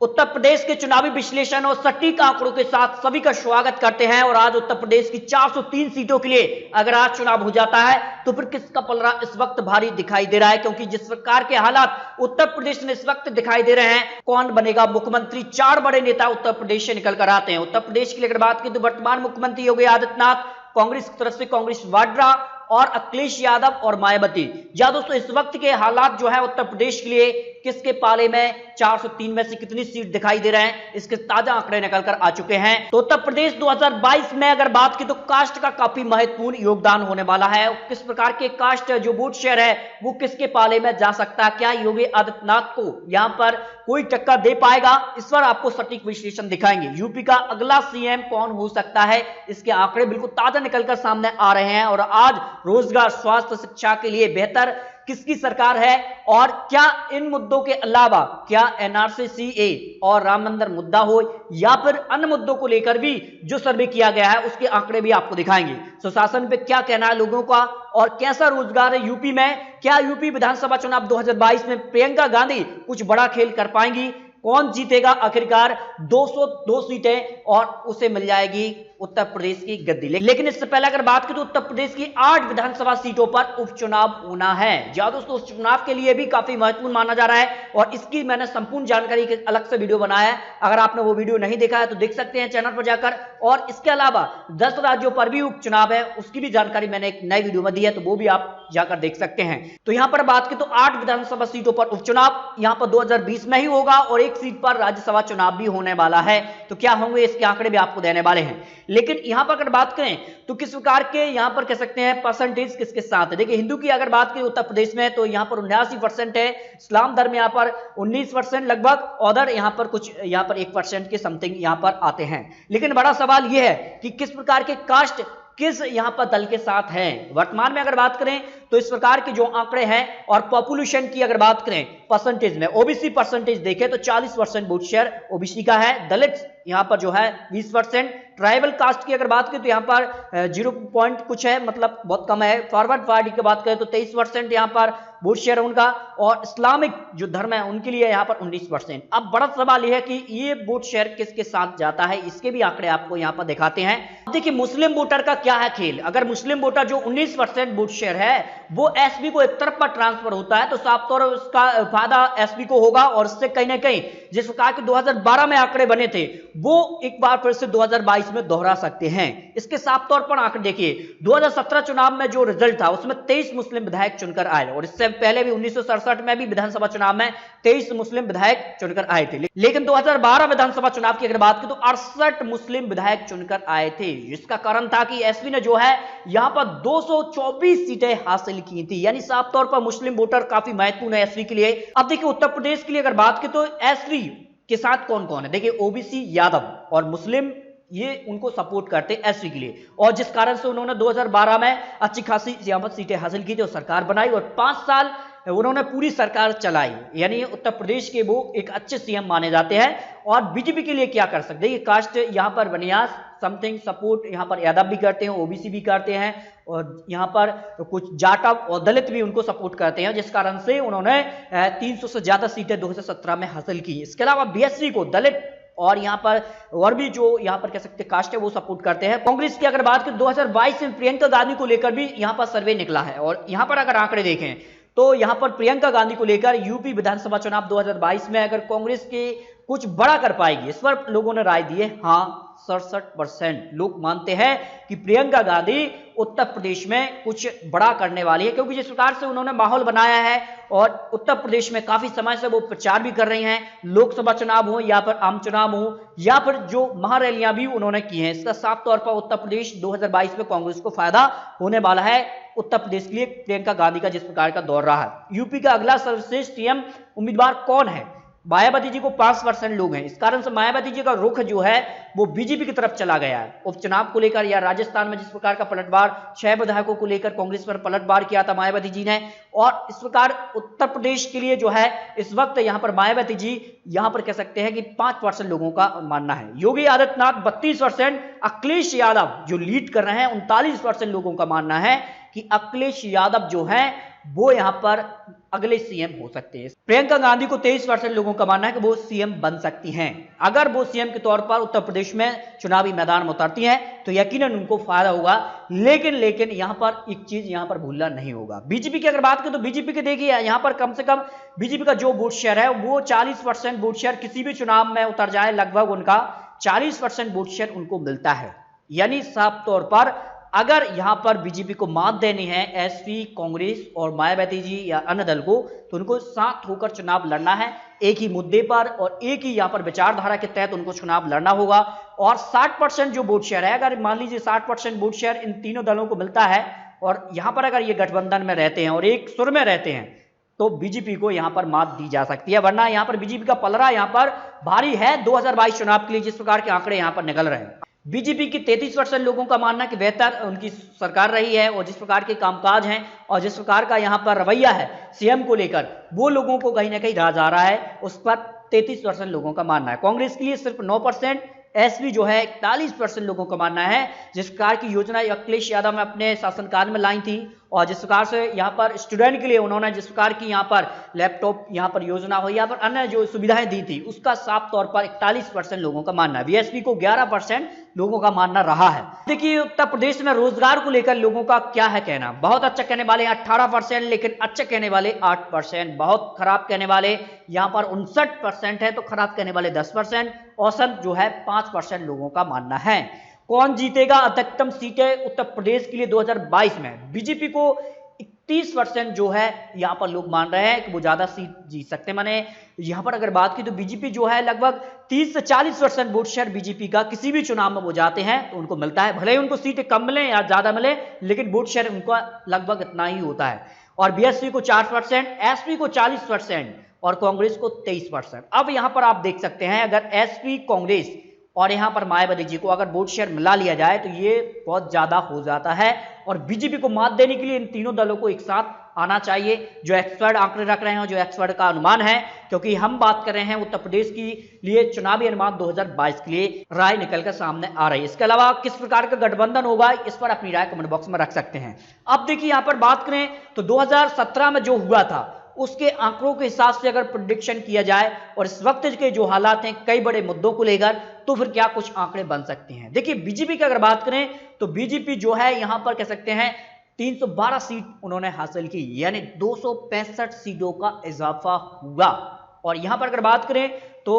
उत्तर प्रदेश के चुनावी विश्लेषण और सटीक आंकड़ों के साथ सभी का स्वागत करते हैं। और आज उत्तर प्रदेश की 403 सीटों के लिए अगर आज चुनाव हो जाता है तो फिर किसका पलड़ा इस वक्त भारी दिखाई दे रहा है, क्योंकि जिस प्रकार के हालात उत्तर प्रदेश में इस वक्त दिखाई दे रहे हैं, कौन बनेगा मुख्यमंत्री, 4 बड़े नेता उत्तर प्रदेश से निकल कर आते हैं। उत्तर प्रदेश के लिए अगर बात की तो वर्तमान मुख्यमंत्री योगी आदित्यनाथ, कांग्रेस की तरफ से कांग्रेस वाड्रा और अखिलेश यादव और मायावती। या दोस्तों इस वक्त के हालात जो है उत्तर प्रदेश के लिए किसके पाले में 403 में से कितनी सीट दिखाई दे रहे हैं, इसके ताजा आंकड़े निकल कर आ चुके हैं। तो उत्तर प्रदेश 2022 में अगर बात की तो कास्ट का काफी महत्वपूर्ण योगदान होने वाला है। किस प्रकार के कास्ट जो वोट शेयर है वो किसके पाले में जा सकता है, क्या योगी आदित्यनाथ को यहां पर कोई टक्कर दे पाएगा, इस पर आपको सटीक विश्लेषण दिखाएंगे। यूपी का अगला सीएम कौन हो सकता है, इसके आंकड़े बिल्कुल ताजा निकलकर सामने आ रहे हैं। और आज रोजगार, स्वास्थ्य, शिक्षा के लिए बेहतर किसकी सरकार है, और क्या इन मुद्दों के अलावा क्या एनआरसी, सीए और राम मंदिर मुद्दा हो या फिर अन्य मुद्दों को लेकर भी जो सर्वे किया गया है उसके आंकड़े भी आपको दिखाएंगे। सुशासन पे क्या कहना है लोगों का और कैसा रोजगार है यूपी में, क्या यूपी विधानसभा चुनाव 2022 में प्रियंका गांधी कुछ बड़ा खेल कर पाएंगी, कौन जीतेगा आखिरकार 202 सीटें और उसे मिल जाएगी उत्तर प्रदेश की गद्दी। लेकिन इससे पहले अगर बात करें तो उत्तर प्रदेश की 8 विधानसभा सीटों पर उपचुनाव होना है। या दोस्तों उस चुनाव के लिए भी काफी महत्वपूर्ण माना जा रहा है और इसकी मैंने संपूर्ण जानकारी के अलग से वीडियो बनाया है। अगर आपने वो वीडियो नहीं देखा है तो देख सकते हैं चैनल पर जाकर। और इसके अलावा 10 राज्यों पर भी उपचुनाव है, उसकी भी जानकारी मैंने एक नई वीडियो में दी है, तो वो भी आप जाकर देख सकते हैं। तो यहां पर बात की तो 8 विधानसभा सीटों पर उपचुनाव यहां पर 2020 में ही होगा और एक सीट पर राज्यसभा चुनाव भी होने वाला है। तो क्या होंगे इसके आंकड़े भी आपको देने वाले हैं। लेकिन यहां पर अगर बात करें तो किस प्रकार के यहां पर कह सकते हैं परसेंटेज किसके साथ है। देखिए हिंदू की अगर बात करें उत्तर प्रदेश में तो यहां पर 79% है, इस्लाम धर्म यहां पर 19% लगभग, अदर यहां पर कुछ यहां पर 1% के समथिंग यहां पर आते हैं। लेकिन बड़ा सवाल यह है कि किस प्रकार के कास्ट किस यहां पर दल के साथ है। वर्तमान में अगर बात करें तो इस प्रकार के जो आंकड़े हैं और पॉपुलेशन की अगर बात करें परसेंटेज में, ओबीसी परसेंटेज देखें तो 40% वोट शेयर ओबीसी का है, दलित यहां पर जो है 20%, ट्राइबल कास्ट की अगर बात करें तो यहां पर 0 पॉइंट कुछ है, मतलब बहुत कम है। फॉरवर्ड पार्टी की बात करें तो 23% यहां पर वोट शेयर है उनका, और इस्लामिक जो धर्म है उनके लिए यहां पर 19%। अब बड़ा सवाल यह है कि ये वोट शेयर किसके साथ जाता है, इसके भी आंकड़े आपको यहां पर दिखाते हैं। देखिए मुस्लिम वोटर का क्या है खेल। अगर मुस्लिम वोटर जो 19% वोट शेयर है वो एसपी को एक तरफ पर ट्रांसफर होता है तो साफ तौर पर उसका फायदा एसपी को होगा। और इससे कहीं ना कहीं जिस प्रकार के 2012 में आंकड़े बने थे वो एक बार फिर से 2022 में दोहरा सकते हैं। इसके साफ तौर पर आंकड़े देखिए, 2017 चुनाव में जो रिजल्ट था उसमें 23 मुस्लिम विधायक चुनकर आए, और इससे पहले भी 1967 में भी विधानसभा चुनाव में 23 मुस्लिम विधायक चुनकर आए थे। लेकिन 2012 विधानसभा चुनाव की अगर बात की तो 68 मुस्लिम विधायक चुनकर आए थे, जिसका कारण था कि एसपी ने जो है यहां पर 224 सीटें हासिल की थी। यानी साफ तौर पर मुस्लिम वोटर काफी महत्वपूर्ण है एसपी के लिए। अब देखिए उत्तर प्रदेश के लिए अगर बात की तो एसपी के साथ कौन कौन है। देखिए ओबीसी, यादव और मुस्लिम ये उनको सपोर्ट करते हैं एसपी के लिए, और जिस कारण से उन्होंने 2012 में अच्छी खासी यहां पर सीटें हासिल की थी और सरकार बनाई और 5 साल उन्होंने पूरी सरकार चलाई। यानी उत्तर प्रदेश के वो एक अच्छे सीएम माने जाते हैं। और बीजेपी के लिए क्या कर सकते हैं, ये कास्ट यहां पर बनियास समथिंग सपोर्ट यहां पर यादव भी करते हैं, ओबीसी भी करते हैं, और यहां पर कुछ जाटव और दलित भी उनको सपोर्ट करते हैं, जिस कारण से उन्होंने 300 से ज्यादा सीटें 2017 में हासिल की। इसके अलावा बीएससी को दलित और यहां पर और भी जो यहां पर कह सकते कास्ट है वो सपोर्ट करते हैं। कांग्रेस की अगर बात करें 2022 में प्रियंका गांधी को लेकर भी यहां पर सर्वे निकला है, और यहां पर अगर आंकड़े देखें तो यहां पर प्रियंका गांधी को लेकर यूपी विधानसभा चुनाव 2022 में अगर कांग्रेस के कुछ बड़ा कर पाएगी, इस पर लोगों ने राय दी है। हाँ 67% लोग मानते हैं कि प्रियंका गांधी उत्तर प्रदेश में कुछ बड़ा करने वाली है, क्योंकि जिस प्रकार से उन्होंने माहौल बनाया है और उत्तर प्रदेश में काफी समय से वो प्रचार भी कर रही हैं, लोकसभा चुनाव हो या फिर आम चुनाव हो या फिर जो महारैलियां भी उन्होंने की हैं। इसका साफ तौर पर उत्तर प्रदेश 2022 में कांग्रेस को फायदा होने वाला है। उत्तर प्रदेश के लिए प्रियंका गांधी का जिस प्रकार का दौर रहा है। यूपी का अगला सर्वश्रेष्ठ सीएम उम्मीदवार कौन है, मायावती जी को 5% लोग हैं, इस कारण से मायावती जी का रुख जो है वो बीजेपी की तरफ चला गया है उपचुनाव को लेकर। या राजस्थान में जिस प्रकार का पलटवार 6 विधायकों को लेकर कांग्रेस पर पलटवार किया था मायावती जी ने, और इस प्रकार उत्तर प्रदेश के लिए जो है इस वक्त यहां पर मायावती जी यहां पर कह सकते हैं कि 5% लोगों का मानना है। योगी आदित्यनाथ 32%, अखिलेश यादव जो लीड कर रहे हैं 39% लोगों का मानना है कि अखिलेश यादव जो है वो यहां पर अगले सीएम हो सकते हैं। प्रियंका गांधी को 23% लोगों का मानना है कि वो सीएम बन सकती हैं। अगर वो सीएम के तौर पर उत्तर प्रदेश में चुनावी मैदान में उतरती हैं तो यकीनन उनको फायदा होगा। लेकिन यहां पर एक चीज यहां पर भूलना नहीं होगा। बीजेपी की अगर बात करें तो बीजेपी के देखिए यहां पर कम से कम बीजेपी का जो वोट शेयर है वो 40% वोट शेयर किसी भी चुनाव में उतर जाए लगभग उनका 40% वोट शेयर उनको मिलता है। यानी साफ तौर पर अगर यहां पर बीजेपी को मात देनी है एसपी, कांग्रेस और मायावती जी या अन्य दल को, तो उनको साथ होकर चुनाव लड़ना है एक ही मुद्दे पर और एक ही यहां पर विचारधारा के तहत उनको चुनाव लड़ना होगा। और 60% जो वोट शेयर है, अगर मान लीजिए 60% वोट शेयर इन तीनों दलों को मिलता है और यहां पर अगर ये गठबंधन में रहते हैं और एक सुर में रहते हैं तो बीजेपी को यहां पर मात दी जा सकती है। वरना यहां पर बीजेपी का पलड़ा यहां पर भारी है 2022 चुनाव के लिए, जिस प्रकार के आंकड़े यहां पर निकल रहे हैं। बीजेपी की 33% लोगों का मानना है कि बेहतर उनकी सरकार रही है और जिस प्रकार के कामकाज हैं और जिस प्रकार का यहां पर रवैया है सीएम को लेकर, वो लोगों को कहीं ना कहीं राज आ रहा है, उस पर 33% लोगों का मानना है। कांग्रेस के लिए सिर्फ 9%, एसपी जो है 41% लोगों का मानना है। जिस प्रकार की योजना अखिलेश यादव ने अपने शासनकाल में लाई थी और जिस प्रकार से यहाँ पर स्टूडेंट के लिए उन्होंने जिस प्रकार की यहाँ पर लैपटॉप यहाँ पर योजना हो या पर अन्य जो सुविधाएं दी थी, उसका साफ तौर पर 41% लोगों का मानना है। बीएसपी को 11% लोगों का मानना रहा है। देखिए उत्तर प्रदेश में रोजगार को लेकर लोगों का क्या है कहना। बहुत अच्छा कहने वाले 18%, लेकिन अच्छा कहने वाले 8%, बहुत खराब कहने वाले यहाँ पर 59% है, तो खराब कहने वाले 10%, औसत जो है 5% लोगों का मानना है। कौन जीतेगा अधिकतम सीटें उत्तर प्रदेश के लिए 2022 में? बीजेपी को 31% जो है यहां पर लोग मान रहे हैं कि वो ज्यादा सीट जीत सकते हैं। माने यहां पर अगर बात की तो बीजेपी जो है लगभग 30 से 40% वोट शेयर बीजेपी का किसी भी चुनाव में वो जाते हैं तो उनको मिलता है। भले ही उनको सीटें कम मिले या ज्यादा मिले, लेकिन वोट शेयर उनका लगभग इतना ही होता है। और बीएसपी को 4%, एसपी को 40% और कांग्रेस को 23%। अब यहां पर आप देख सकते हैं अगर एसपी, कांग्रेस और यहां पर मायावती जी को अगर वोट शेयर मिला लिया जाए तो ये बहुत ज्यादा हो जाता है और बीजेपी को मात देने के लिए इन तीनों दलों को एक साथ आना चाहिए। जो एक्सपर्ट आंकड़े रख रहे हैं, जो एक्सपर्ट का अनुमान है, क्योंकि हम बात कर रहे हैं उत्तर प्रदेश के लिए चुनावी अनुमान 2022 के लिए राय निकलकर सामने आ रही है। इसके अलावा किस प्रकार का गठबंधन होगा, इस पर अपनी राय कमेंट बॉक्स में रख सकते हैं। अब देखिए यहां पर बात करें तो 2017 में जो हुआ था उसके आंकड़ों के हिसाब से अगर प्रेडिक्शन किया जाए और इस वक्त के जो हालात हैं कई बड़े मुद्दों को लेकर, तो फिर क्या कुछ आंकड़े बन सकते हैं। देखिए बीजेपी की अगर बात करें तो बीजेपी जो है यहां पर कह सकते हैं 312 सीट उन्होंने हासिल की, यानी 265 सीटों का इजाफा हुआ। और यहां पर अगर बात करें तो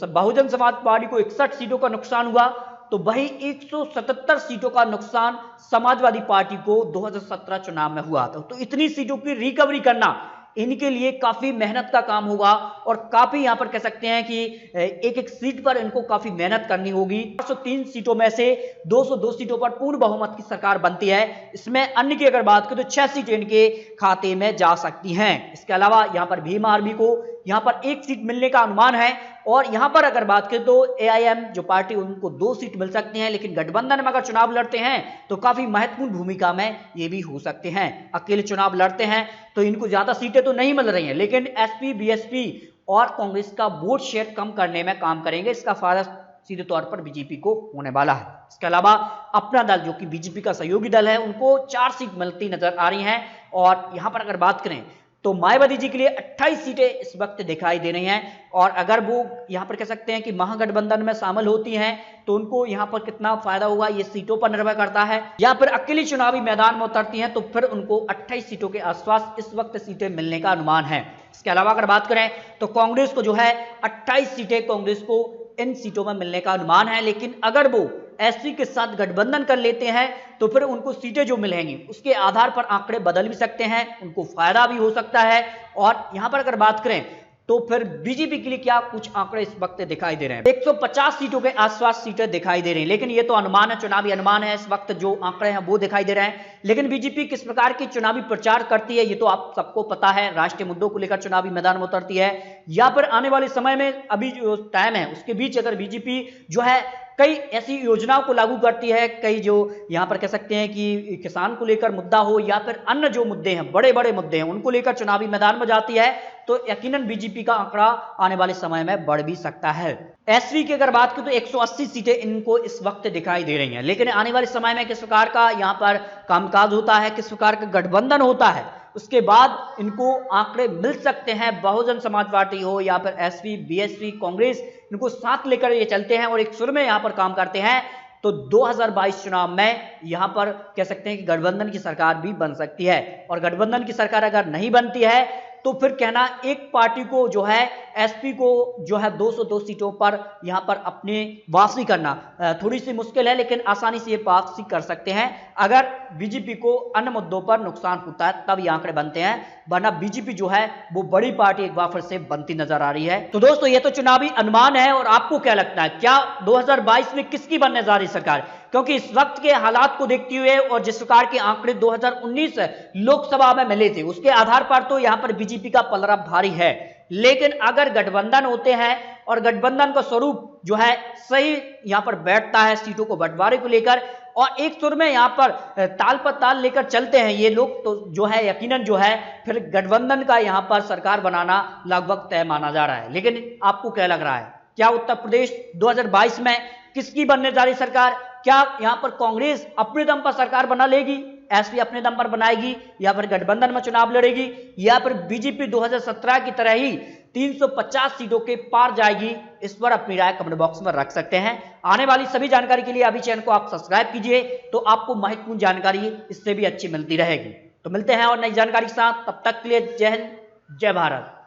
बहुजन समाज पार्टी को 61 सीटों का नुकसान हुआ, तो वही 177 सीटों का नुकसान समाजवादी पार्टी को 2017 चुनाव में हुआ था। तो इतनी सीटों की रिकवरी करना इनके लिए काफी मेहनत का काम होगा और काफी यहां पर कह सकते हैं कि एक एक सीट पर इनको काफी मेहनत करनी होगी। 403 सीटों में से 202 सीटों पर पूर्ण बहुमत की सरकार बनती है। इसमें अन्य की अगर बात करें तो 6 सीटें इनके खाते में जा सकती हैं। इसके अलावा यहां पर भीम आर्मी को यहां पर 1 सीट मिलने का अनुमान है और यहां पर अगर बात करें तो एआईएम जो पार्टी उनको 2 सीट मिल सकती हैं, लेकिन गठबंधन में अगर चुनाव लड़ते हैं तो काफी महत्वपूर्ण भूमिका में ये भी हो सकते हैं। अकेले चुनाव लड़ते हैं तो इनको ज्यादा सीटें तो नहीं मिल रही हैं, लेकिन एसपी, बीएसपी और कांग्रेस का वोट शेयर कम करने में काम करेंगे। इसका फायदा सीधे तौर पर बीजेपी को होने वाला है। इसके अलावा अपना दल जो कि बीजेपी का सहयोगी दल है, उनको 4 सीट मिलती नजर आ रही हैं। और यहां पर अगर बात करें तो मायावती जी के लिए 28 सीटें इस वक्त दिखाई दे रही हैं और अगर वो यहां पर कह सकते हैं कि महागठबंधन में शामिल होती हैं तो उनको यहां पर कितना फायदा होगा ये सीटों पर निर्भर करता है। या फिर अकेली चुनावी मैदान में उतरती हैं तो फिर उनको 28 सीटों के आसपास इस वक्त सीटें मिलने का अनुमान है। इसके अलावा अगर बात करें तो कांग्रेस को जो है 28 सीटें कांग्रेस को इन सीटों में मिलने का अनुमान है, लेकिन अगर वो एसपी के साथ गठबंधन कर लेते हैं तो फिर उनको सीटें जो मिलेंगी उसके आधार पर आंकड़े बदल भी सकते हैं, उनको फायदा भी हो सकता है। और यहां पर अगर बात करें तो फिर बीजेपी के लिए क्या कुछ आंकड़े इस वक्त दिखाई दे रहे हैं। 150 सीटों के आसपास सीटें दिखाई दे रही हैं, लेकिन ये तो अनुमान है, चुनावी अनुमान है। इस वक्त जो आंकड़े हैं वो दिखाई दे रहे हैं, लेकिन बीजेपी किस प्रकार की चुनावी प्रचार करती है ये तो आप सबको पता है। राष्ट्रीय मुद्दों को लेकर चुनावी मैदान में उतरती है या फिर आने वाले समय में अभी जो टाइम है उसके बीच अगर बीजेपी जो है कई ऐसी योजनाओं को लागू करती है, कई जो यहां पर कह सकते हैं कि किसान को लेकर मुद्दा हो या फिर अन्य जो मुद्दे हैं, बड़े बड़े मुद्दे हैं, उनको लेकर चुनावी मैदान में जाती है तो यकीनन बीजेपी का आंकड़ा आने वाले समय में बढ़ भी सकता है। एसपी की अगर बात करें तो 180 सीटें इनको इस वक्त दिखाई दे रही हैं, लेकिन आने वाले समय में किस प्रकार का यहां पर कामकाज होता है, किस प्रकार का गठबंधन होता है, उसके बाद इनको आंकड़े मिल सकते हैं। बहुजन समाज पार्टी हो या फिर एसपी, बीएसपी, कांग्रेस, इनको साथ लेकर ये चलते हैं और एक सुर में यहां पर काम करते हैं। तो 2022 चुनाव में यहां पर कह सकते हैं कि गठबंधन की सरकार भी बन सकती है, और गठबंधन की सरकार अगर नहीं बनती है तो फिर कहना एक पार्टी को जो है, एसपी को जो है 202 सीटों पर यहां पर अपने वापसी करना थोड़ी सी मुश्किल है, लेकिन आसानी से ये वापसी कर सकते हैं अगर बीजेपी को अन्य मुद्दों पर नुकसान होता है, तब ये आंकड़े बनते हैं। वरना बीजेपी जो है वो बड़ी पार्टी एक बार फिर से बनती नजर आ रही है। तो दोस्तों ये तो चुनावी अनुमान है, और आपको क्या लगता है, क्या 2022 में किसकी बनने जा रही सरकार? क्योंकि इस वक्त के हालात को देखते हुए और जिस प्रकार के आंकड़े 2019 लोकसभा में मिले थे, उसके आधार पर तो यहां पर बीजेपी का पलड़ा भारी है। लेकिन अगर गठबंधन होते हैं और गठबंधन का स्वरूप जो है सही यहां पर बैठता है सीटों को बंटवारे को लेकर, और एक सुर में यहां पर ताल पर ताल लेकर चलते हैं ये लोग, तो जो है यकीनन जो है फिर गठबंधन का यहां पर सरकार बनाना लगभग तय माना जा रहा है। लेकिन आपको क्या लग रहा है, क्या उत्तर प्रदेश 2022 में किसकी बनने जा रही सरकार? क्या यहां पर कांग्रेस अपने दम पर सरकार बना लेगी, एसपी अपने दम पर बनाएगी, या फिर गठबंधन में चुनाव लड़ेगी, या फिर बीजेपी 2017 की तरह ही 350 सीटों के पार जाएगी? इस पर अपनी राय कमेंट बॉक्स में रख सकते हैं। आने वाली सभी जानकारी के लिए अभी चैनल को आप सब्सक्राइब कीजिए, तो आपको महत्वपूर्ण जानकारी इससे भी अच्छी मिलती रहेगी। तो मिलते हैं और नई जानकारी के साथ, तब तक के लिए जय हिंद, जय भारत।